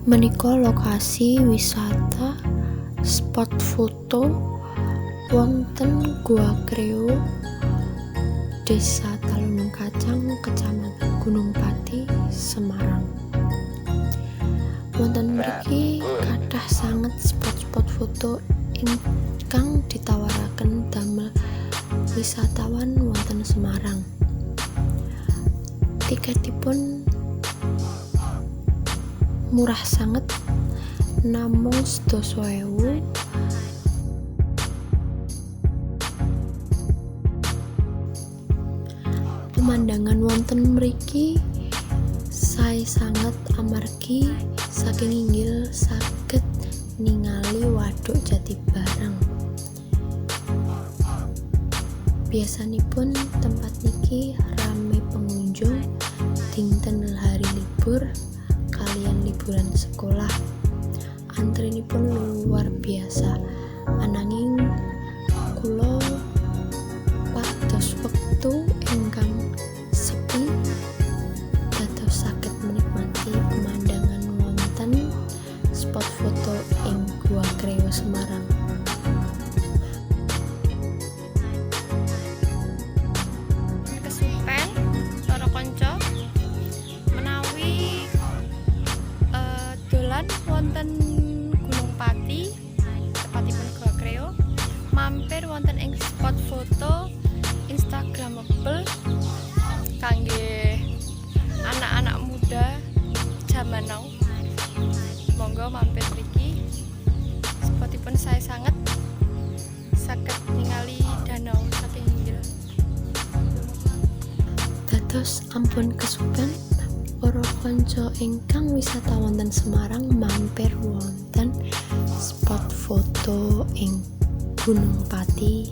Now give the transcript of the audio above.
Menika lokasi wisata spot foto wonten Gua Kreo, Desa Talunung Kacang, Kecamatan Gunung Pati, Semarang. Wonten mriki kathah sanget spot-spot foto ingkang ditawaraken damel wisatawan wonten Semarang. Tiketipun murah sanget, namung 12.000. Pemandangan wonten mriki sae sanget amargi saking inggil saged ningali waduk Jatibarang. Biasanipun tempat niki rame pengunjung dinten hari libur kaliyan liburan sekolah. Antrinipun luar biasa, ananging kula pados wektu ingkang sepi dados saged menikmati pemandangan wonten spot foto ing Gua Kreo Semarang. Kesupen para kanca menawi dolan wonten Gunung Pati, tepatipun Gua Kreo, mampir wonten ing spot foto instagramable kangge anak-anak muda zaman now. Monggo mampir mriki, spotipun sae sanget, saged ningali danau saking inggil. Dados ampun kesupen para kanca ingkang wisata wonten Semarang mampir wonten spot foto ing Gunung Pati